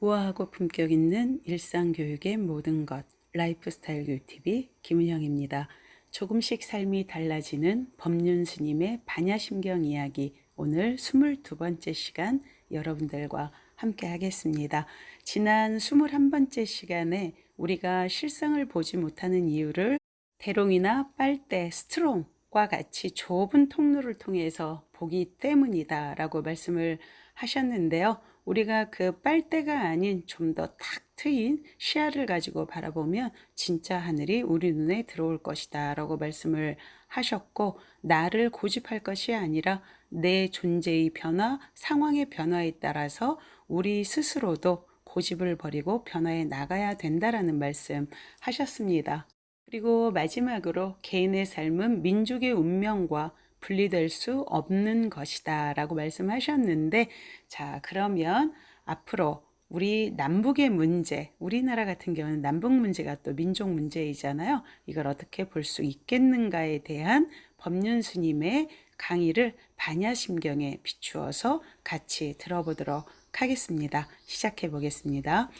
우아하고 품격 있는 일상교육의 모든 것, 라이프스타일 교육TV 김은영입니다. 조금씩 삶이 달라지는 법륜 스님의 반야심경 이야기, 오늘 22번째 시간 여러분들과 함께 하겠습니다. 지난 21번째 시간에 우리가 실상을 보지 못하는 이유를 대롱이나 빨대, 스트롱과 같이 좁은 통로를 통해서 보기 때문이다 라고 말씀을 하셨는데요. 우리가 그 빨대가 아닌 좀 더 탁 트인 시야를 가지고 바라보면 진짜 하늘이 우리 눈에 들어올 것이다 라고 말씀을 하셨고, 나를 고집할 것이 아니라 내 존재의 변화, 상황의 변화에 따라서 우리 스스로도 고집을 버리고 변화해 나가야 된다라는 말씀 하셨습니다. 그리고 마지막으로 개인의 삶은 민족의 운명과 분리될 수 없는 것이다 라고 말씀하셨는데, 자, 그러면 앞으로 우리 남북의 문제, 우리나라 같은 경우는 남북 문제가 또 민족 문제이잖아요. 이걸 어떻게 볼 수 있겠는가에 대한 법륜 스님의 강의를 반야심경에 비추어서 같이 들어보도록 하겠습니다. 시작해 보겠습니다.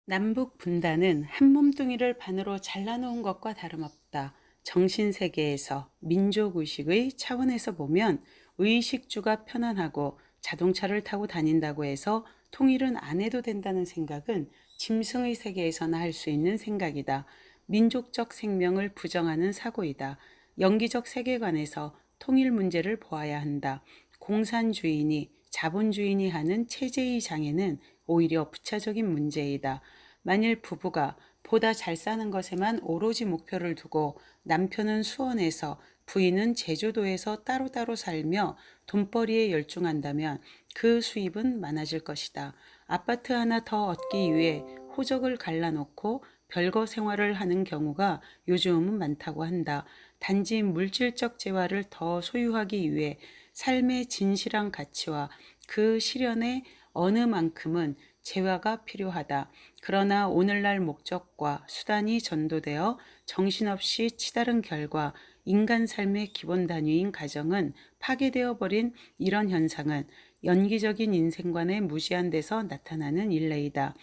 남북 분단은 한 몸뚱이를 반으로 잘라놓은 것과 다름없다. 정신세계에서 민족의식의 차원에서 보면 의식주가 편안하고 자동차를 타고 다닌다고 해서 통일은 안 해도 된다는 생각은 짐승의 세계에서나 할 수 있는 생각이다. 민족적 생명을 부정하는 사고이다. 연기적 세계관에서 통일 문제를 보아야 한다. 공산주의니 자본주의니 하는 체제의 장애는 오히려 부차적인 문제이다. 만일 부부가 보다 잘 사는 것에만 오로지 목표를 두고 남편은 수원에서 부인은 제주도에서 따로따로 살며 돈벌이에 열중한다면 그 수입은 많아질 것이다. 아파트 하나 더 얻기 위해 호적을 갈라놓고 별거 생활을 하는 경우가 요즘은 많다고 한다. 단지 물질적 재화를 더 소유하기 위해 삶의 진실한 가치와 그 실현의 어느 만큼은 재화가 필요하다. 그러나 오늘날 목적과 수단이 전도되어 정신없이 치달은 결과 인간 삶의 기본 단위인 가정은 파괴되어 버린 이런 현상은 연기적인 인생관에 무시한 데서 나타나는 일례이다.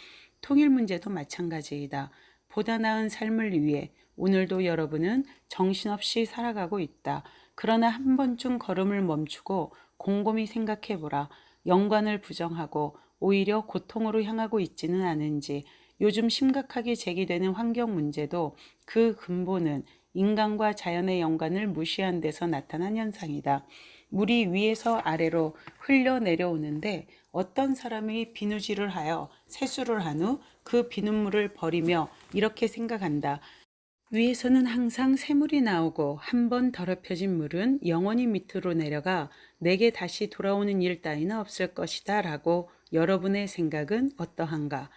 통일 문제도 마찬가지이다. 보다 나은 삶을 위해 오늘도 여러분은 정신없이 살아가고 있다. 그러나 한 번쯤 걸음을 멈추고 곰곰이 생각해보라. 영관을 부정하고 오히려 고통으로 향하고 있지는 않은지. 요즘 심각하게 제기되는 환경 문제도 그 근본은 인간과 자연의 연관을 무시한 데서 나타난 현상이다. 물이 위에서 아래로 흘러 내려오는데 어떤 사람이 비누질을 하여 세수를 한 후 그 비눗물을 버리며 이렇게 생각한다. 위에서는 항상 샘물이 나오고 한 번 더럽혀진 물은 영원히 밑으로 내려가 내게 다시 돌아오는 일 따위는 없을 것이다 라고 여러분의 생각은 어떠한가?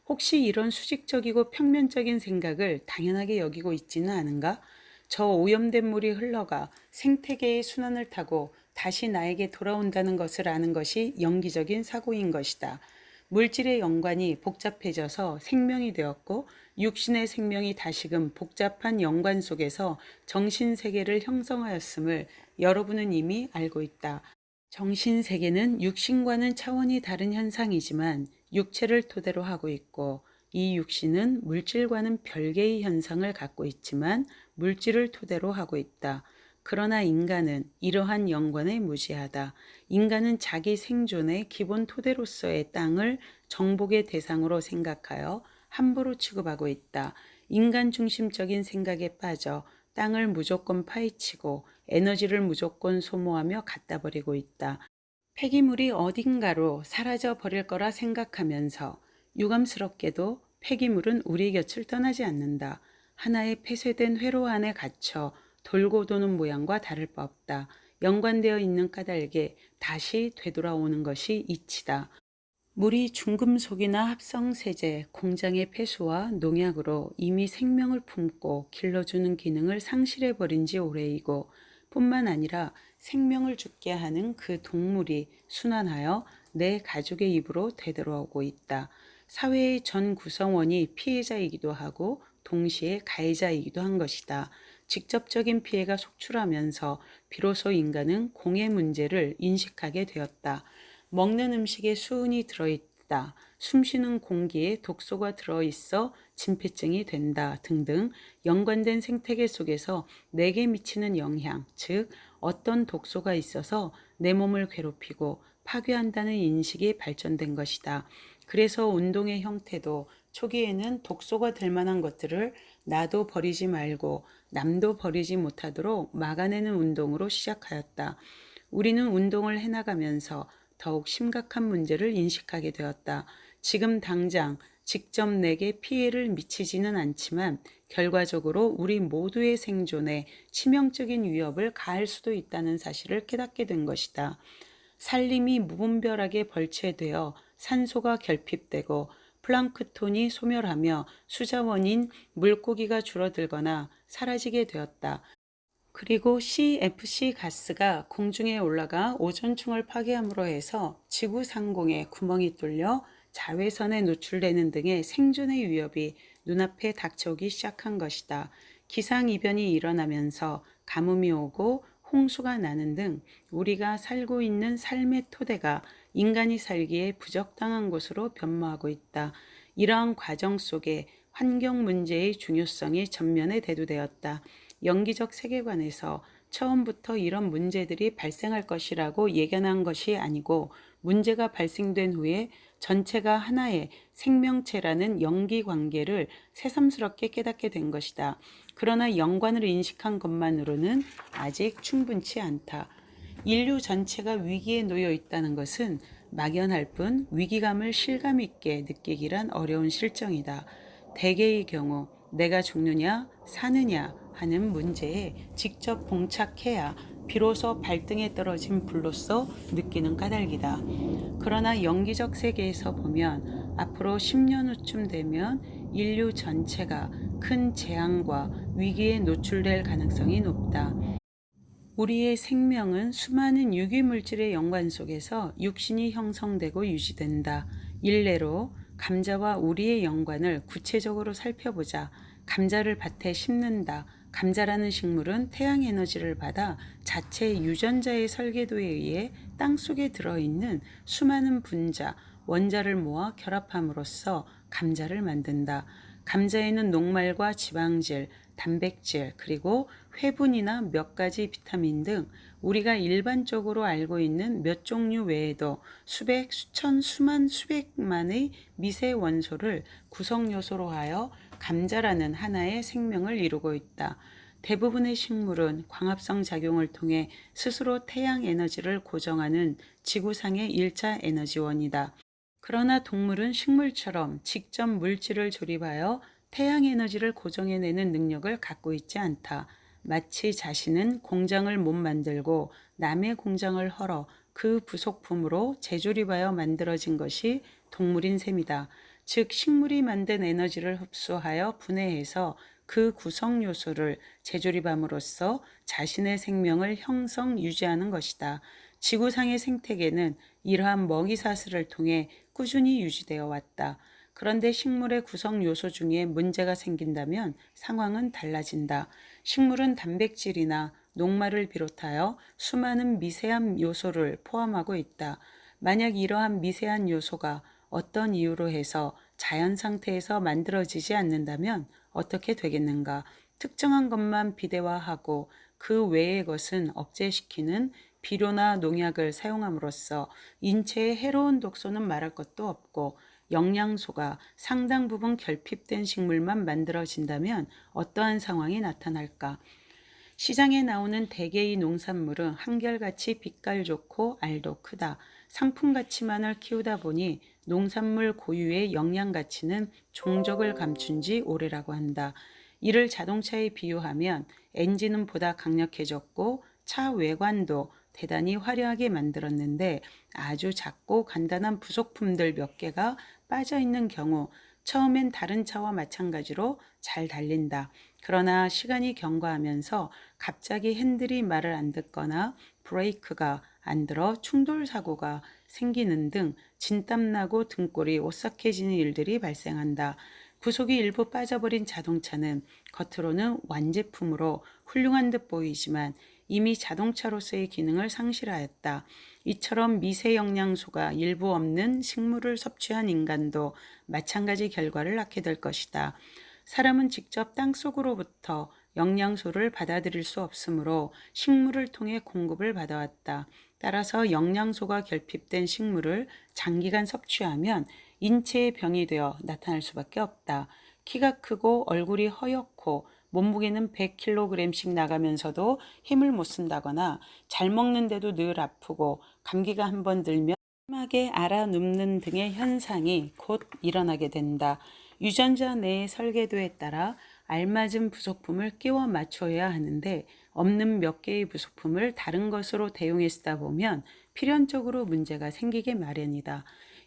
혹시 이런 수직적이고 평면적인 생각을 당연하게 여기고 있지는 않은가? 저 오염된 물이 흘러가 생태계의 순환을 타고 다시 나에게 돌아온다는 것을 아는 것이 영기적인 사고인 것이다. 물질의 연관이 복잡해져서 생명이 되었고 육신의 생명이 다시금 복잡한 연관 속에서 정신세계를 형성하였음을 여러분은 이미 알고 있다. 정신세계는 육신과는 차원이 다른 현상이지만 육체를 토대로 하고 있고, 이 육신은 물질과는 별개의 현상을 갖고 있지만 물질을 토대로 하고 있다. 그러나 인간은 이러한 연관에 무지하다. 인간은 자기 생존의 기본 토대로서의 땅을 정복의 대상으로 생각하여 함부로 취급하고 있다. 인간 중심적인 생각에 빠져 땅을 무조건 파헤치고 에너지를 무조건 소모하며 갖다 버리고 있다. 폐기물이 어딘가로 사라져 버릴 거라 생각하면서 유감스럽게도 폐기물은 우리 곁을 떠나지 않는다. 하나의 폐쇄된 회로 안에 갇혀 돌고 도는 모양과 다를 바 없다. 연관되어 있는 까닭에 다시 되돌아오는 것이 이치다. 물이 중금속이나 합성세제, 공장의 폐수와 농약으로 이미 생명을 품고 길러주는 기능을 상실해버린 지 오래이고, 뿐만 아니라 생명을 죽게 하는 그 동물이 순환하여 내 가족의 입으로 되돌아오고 있다. 사회의 전 구성원이 피해자이기도 하고 동시에 가해자이기도 한 것이다. 직접적인 피해가 속출하면서 비로소 인간은 공해 문제를 인식하게 되었다. 먹는 음식에 수은이 들어있다. 숨쉬는 공기에 독소가 들어있어 진폐증이 된다 등등 연관된 생태계 속에서 내게 미치는 영향, 즉 어떤 독소가 있어서 내 몸을 괴롭히고 파괴한다는 인식이 발전된 것이다. 그래서 운동의 형태도 초기에는 독소가 될 만한 것들을 나도 버리지 말고 남도 버리지 못하도록 막아내는 운동으로 시작하였다. 우리는 운동을 해나가면서 더욱 심각한 문제를 인식하게 되었다. 지금 당장 직접 내게 피해를 미치지는 않지만 결과적으로 우리 모두의 생존에 치명적인 위협을 가할 수도 있다는 사실을 깨닫게 된 것이다. 산림이 무분별하게 벌채되어 산소가 결핍되고 플랑크톤이 소멸하며 수자원인 물고기가 줄어들거나 사라지게 되었다. 그리고 CFC 가스가 공중에 올라가 오존층을 파괴함으로 해서 지구 상공에 구멍이 뚫려 자외선에 노출되는 등의 생존의 위협이 눈앞에 닥쳐오기 시작한 것이다. 기상이변이 일어나면서 가뭄이 오고 홍수가 나는 등 우리가 살고 있는 삶의 토대가 인간이 살기에 부적당한 곳으로 변모하고 있다. 이러한 과정 속에 환경 문제의 중요성이 전면에 대두되었다. 영기적 세계관에서 처음부터 이런 문제들이 발생할 것이라고 예견한 것이 아니고 문제가 발생된 후에 전체가 하나의 생명체라는 연기 관계를 새삼스럽게 깨닫게 된 것이다. 그러나 연관을 인식한 것만으로는 아직 충분치 않다. 인류 전체가 위기에 놓여 있다는 것은 막연할 뿐 위기감을 실감 있게 느끼기란 어려운 실정이다. 대개의 경우 내가 죽느냐 사느냐 하는 문제에 직접 봉착해야 비로소 발등에 떨어진 불로서 느끼는 까닭이다. 그러나 영기적 세계에서 보면 앞으로 10년 후쯤 되면 인류 전체가 큰 재앙과 위기에 노출될 가능성이 높다. 우리의 생명은 수많은 유기물질의 연관 속에서 육신이 형성되고 유지된다. 일례로 감자와 우리의 연관을 구체적으로 살펴보자. 감자를 밭에 심는다. 감자라는 식물은 태양 에너지를 받아 자체 유전자의 설계도에 의해 땅속에 들어있는 수많은 분자, 원자를 모아 결합함으로써 감자를 만든다. 감자에는 녹말과 지방질, 단백질, 그리고 회분이나 몇 가지 비타민 등 우리가 일반적으로 알고 있는 몇 종류 외에도 수백, 수천, 수만, 수백만의 미세 원소를 구성 요소로 하여 감자라는 하나의 생명을 이루고 있다. 대부분의 식물은 광합성 작용을 통해 스스로 태양 에너지를 고정하는 지구상의 1차 에너지원이다. 그러나 동물은 식물처럼 직접 물질을 조립하여 태양 에너지를 고정해내는 능력을 갖고 있지 않다. 마치 자신은 공장을 못 만들고 남의 공장을 헐어 그 부속품으로 재조립하여 만들어진 것이 동물인 셈이다. 즉 식물이 만든 에너지를 흡수하여 분해해서 그 구성 요소를 재조립함으로써 자신의 생명을 형성 유지하는 것이다. 지구상의 생태계는 이러한 먹이사슬을 통해 꾸준히 유지되어 왔다. 그런데 식물의 구성 요소 중에 문제가 생긴다면 상황은 달라진다. 식물은 단백질이나 녹말을 비롯하여 수많은 미세한 요소를 포함하고 있다. 만약 이러한 미세한 요소가 어떤 이유로 해서 자연 상태에서 만들어지지 않는다면 어떻게 되겠는가? 특정한 것만 비대화하고 그 외의 것은 억제시키는 비료나 농약을 사용함으로써 인체에 해로운 독소는 말할 것도 없고 영양소가 상당 부분 결핍된 식물만 만들어진다면 어떠한 상황이 나타날까? 시장에 나오는 대개의 농산물은 한결같이 빛깔 좋고 알도 크다. 상품 가치만을 키우다 보니 농산물 고유의 영양 가치는 종적을 감춘 지 오래라고 한다. 이를 자동차에 비유하면 엔진은 보다 강력해졌고 차 외관도 대단히 화려하게 만들었는데 아주 작고 간단한 부속품들 몇 개가 빠져 있는 경우 처음엔 다른 차와 마찬가지로 잘 달린다. 그러나 시간이 경과하면서 갑자기 핸들이 말을 안 듣거나 브레이크가 안 들어 충돌 사고가 생기는 등 진땀나고 등골이 오싹해지는 일들이 발생한다. 부속이 일부 빠져버린 자동차는 겉으로는 완제품으로 훌륭한 듯 보이지만 이미 자동차로서의 기능을 상실하였다. 이처럼 미세 영양소가 일부 없는 식물을 섭취한 인간도 마찬가지 결과를 낳게 될 것이다. 사람은 직접 땅속으로부터 영양소를 받아들일 수 없으므로 식물을 통해 공급을 받아왔다. 따라서 영양소가 결핍된 식물을 장기간 섭취하면 인체의 병이 되어 나타날 수밖에 없다. 키가 크고 얼굴이 허옇고 몸무게는 100kg씩 나가면서도 힘을 못 쓴다거나 잘 먹는데도 늘 아프고 감기가 한번 들면 심하게 앓아눕는 등의 현상이 곧 일어나게 된다. 유전자 내의 설계도에 따라 알맞은 부속품을 끼워 맞춰야 하는데 없는 몇 개의 부속품을 다른 것으로 대용해 쓰다 보면 필연적으로 문제가 생기게 마련이다.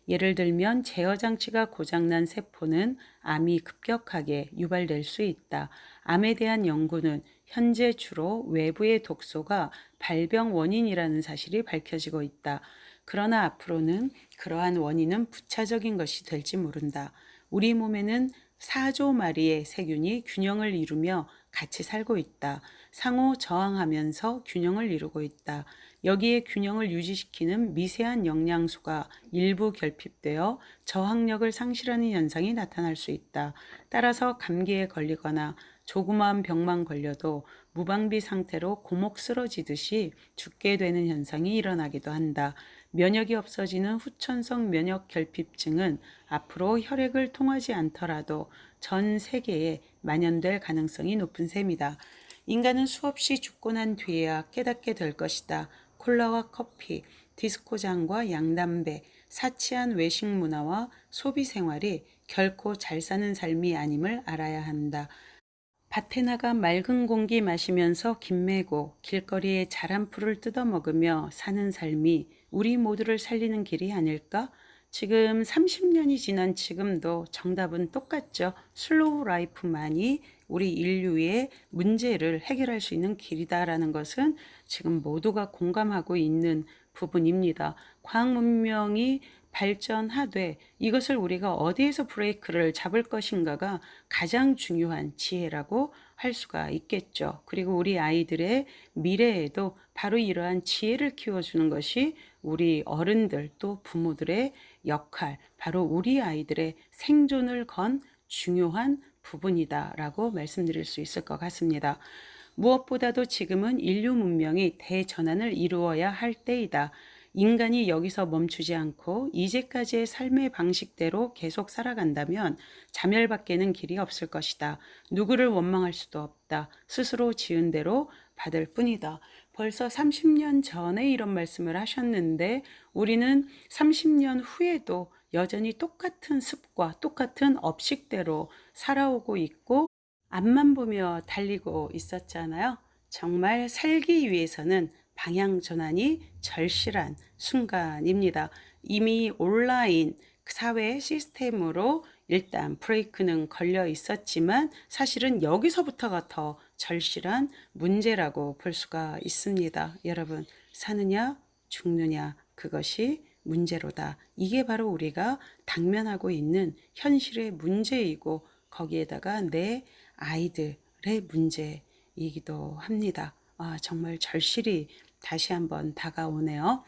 예를 들면 제어 장치가 고장난 세포는 암이 급격하게 유발될 수 있다. 암에 대한 연구는 현재 주로 외부의 독소가 발병 원인이라는 사실이 밝혀지고 있다. 그러나 앞으로는 그러한 원인은 부차적인 것이 될지 모른다. 우리 몸에는 4조 마리의 세균이 균형을 이루며 같이 살고 있다. 상호 저항하면서 균형을 이루고 있다. 여기에 균형을 유지시키는 미세한 영양소가 일부 결핍되어 저항력을 상실하는 현상이 나타날 수 있다. 따라서 감기에 걸리거나 조그마한 병만 걸려도 무방비 상태로 고목 쓰러지듯이 죽게 되는 현상이 일어나기도 한다. 면역이 없어지는 후천성 면역 결핍증은 앞으로 혈액을 통하지 않더라도 전 세계에 만연될 가능성이 높은 셈이다. 인간은 수없이 죽고 난 뒤에야 깨닫게 될 것이다. 콜라와 커피, 디스코장과 양담배, 사치한 외식 문화와 소비 생활이 결코 잘 사는 삶이 아님을 알아야 한다. 밭에 나가 맑은 공기 마시면서 김 메고 길거리에 자란 풀을 뜯어 먹으며 사는 삶이 우리 모두를 살리는 길이 아닐까? 지금 30년이 지난 지금도 정답은 똑같죠. 슬로우 라이프만이 우리 인류의 문제를 해결할 수 있는 길이다라는 것은 지금 모두가 공감하고 있는 부분입니다. 과학 문명이 발전하되 이것을 우리가 어디에서 브레이크를 잡을 것인가가 가장 중요한 지혜라고 할 수가 있겠죠. 그리고 우리 아이들의 미래에도 바로 이러한 지혜를 키워주는 것이 우리 어른들 또 부모들의 역할, 바로 우리 아이들의 생존을 건 중요한 부분이다라고 말씀드릴 수 있을 것 같습니다. 무엇보다도 지금은 인류 문명이 대전환을 이루어야 할 때이다. 인간이 여기서 멈추지 않고 이제까지의 삶의 방식대로 계속 살아간다면 자멸밖에는 길이 없을 것이다. 누구를 원망할 수도 없다. 스스로 지은 대로 받을 뿐이다. 벌써 30년 전에 이런 말씀을 하셨는데 우리는 30년 후에도 여전히 똑같은 습과 똑같은 업식대로 살아오고 있고 앞만 보며 달리고 있었잖아요. 정말 살기 위해서는 방향 전환이 절실한 순간입니다. 이미 온라인 사회 시스템으로 일단 브레이크는 걸려 있었지만 사실은 여기서부터가 더 절실한 문제라고 볼 수가 있습니다. 여러분, 사느냐 죽느냐 그것이 문제로다. 이게 바로 우리가 당면하고 있는 현실의 문제이고 거기에다가 내 아이들의 문제이기도 합니다. 정말 절실히 다시 한번 다가오네요.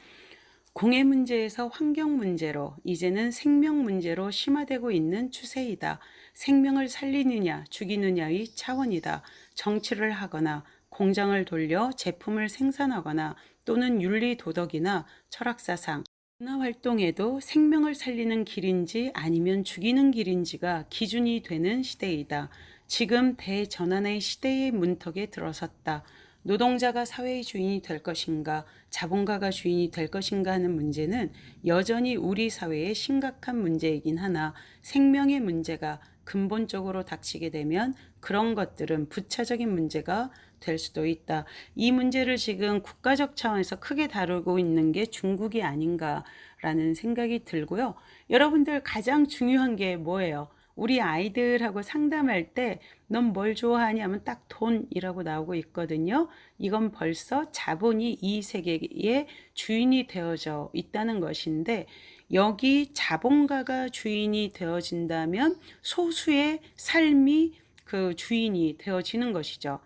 공해 문제에서 환경 문제로 이제는 생명 문제로 심화되고 있는 추세이다. 생명을 살리느냐 죽이느냐의 차원이다. 정치를 하거나 공장을 돌려 제품을 생산하거나 또는 윤리 도덕이나 철학사상, 문화활동에도 생명을 살리는 길인지 아니면 죽이는 길인지가 기준이 되는 시대이다. 지금 대전환의 시대의 문턱에 들어섰다. 노동자가 사회의 주인이 될 것인가, 자본가가 주인이 될 것인가 하는 문제는 여전히 우리 사회의 심각한 문제이긴 하나 생명의 문제가 근본적으로 닥치게 되면 그런 것들은 부차적인 문제가 될 수도 있다. 이 문제를 지금 국가적 차원에서 크게 다루고 있는 게 중국이 아닌가라는 생각이 들고요. 여러분들 가장 중요한 게 뭐예요? 우리 아이들하고 상담할 때 넌 뭘 좋아하냐 하면 딱 돈이라고 나오고 있거든요. 이건 벌써 자본이 이 세계의 주인이 되어져 있다는 것인데 여기 자본가가 주인이 되어진다면 소수의 삶이 그 주인이 되어지는 것이죠.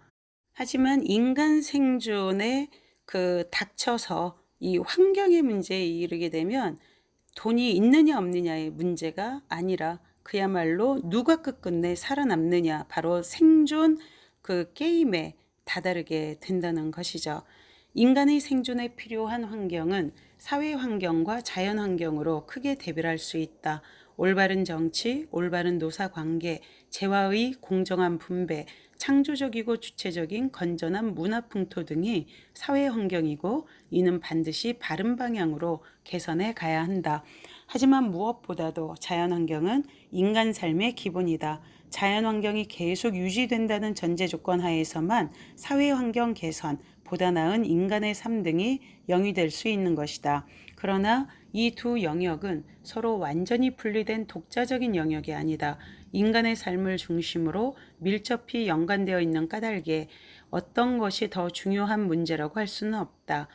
하지만 인간 생존에 닥쳐서 이 환경의 문제에 이르게 되면 돈이 있느냐 없느냐의 문제가 아니라 그야말로 누가 끝끝내 살아남느냐, 바로 생존 그 게임에 다다르게 된다는 것이죠. 인간의 생존에 필요한 환경은 사회 환경과 자연 환경으로 크게 대별할 수 있다. 올바른 정치, 올바른 노사 관계, 재화의 공정한 분배, 창조적이고 주체적인 건전한 문화 풍토 등이 사회 환경이고, 이는 반드시 바른 방향으로 개선해 가야 한다. 하지만 무엇보다도 자연 환경은 인간 삶의 기본이다. 자연 환경이 계속 유지된다는 전제 조건 하에서만 사회 환경 개선, 보다 나은 인간의 삶 등이 영위될 수 있는 것이다. 그러나 이 두 영역은 서로 완전히 분리된 독자적인 영역이 아니다. 인간의 삶을 중심으로 밀접히 연관되어 있는 까닭에 어떤 것이 더 중요한 문제라고 할 수는 없다.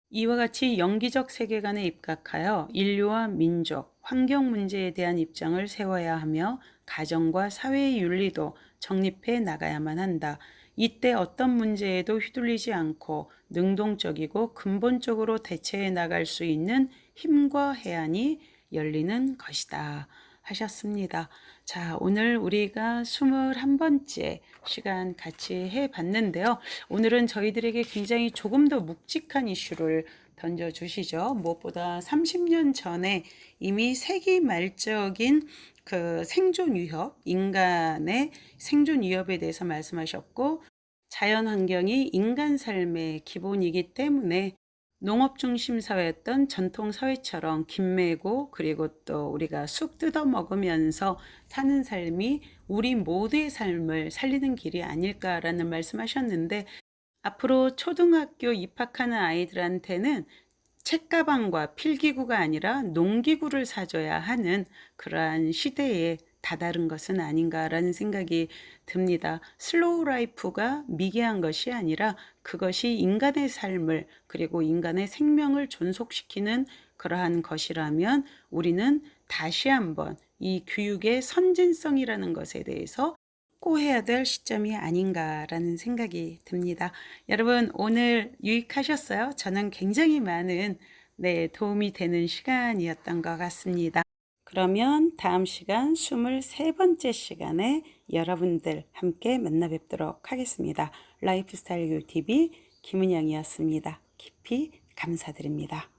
이와 같이 영기적 세계관에 입각하여 인류와 민족, 환경 문제에 대한 입장을 세워야 하며 가정과 사회의 윤리도 정립해 나가야만 한다. 이때 어떤 문제에도 휘둘리지 않고 능동적이고 근본적으로 대처해 나갈 수 있는 힘과 해안이 열리는 것이다 하셨습니다. 자, 오늘 우리가 21번째 시간 같이 해봤는데요. 오늘은 저희들에게 굉장히 조금 더 묵직한 이슈를 던져주시죠. 무엇보다 30년 전에 이미 세기 말적인 그 생존 위협, 인간의 생존 위협에 대해서 말씀하셨고, 자연 환경이 인간 삶의 기본이기 때문에 농업 중심 사회였던 전통 사회처럼 김매고, 그리고 또 우리가 쑥 뜯어 먹으면서 사는 삶이 우리 모두의 삶을 살리는 길이 아닐까라는 말씀하셨는데, 앞으로 초등학교 입학하는 아이들한테는 책가방과 필기구가 아니라 농기구를 사줘야 하는 그러한 시대에 다다른 것은 아닌가라는 생각이 듭니다. 슬로우 라이프가 미개한 것이 아니라 그것이 인간의 삶을, 그리고 인간의 생명을 존속시키는 그러한 것이라면 우리는 다시 한번 이 교육의 선진성이라는 것에 대해서 고해야 될 시점이 아닌가라는 생각이 듭니다. 여러분, 오늘 유익하셨어요? 저는 굉장히 많은 도움이 되는 시간이었던 것 같습니다. 그러면 다음 시간 23번째 시간에 여러분들 함께 만나 뵙도록 하겠습니다. 라이프스타일 교육 TV 김은영이었습니다. 깊이 감사드립니다.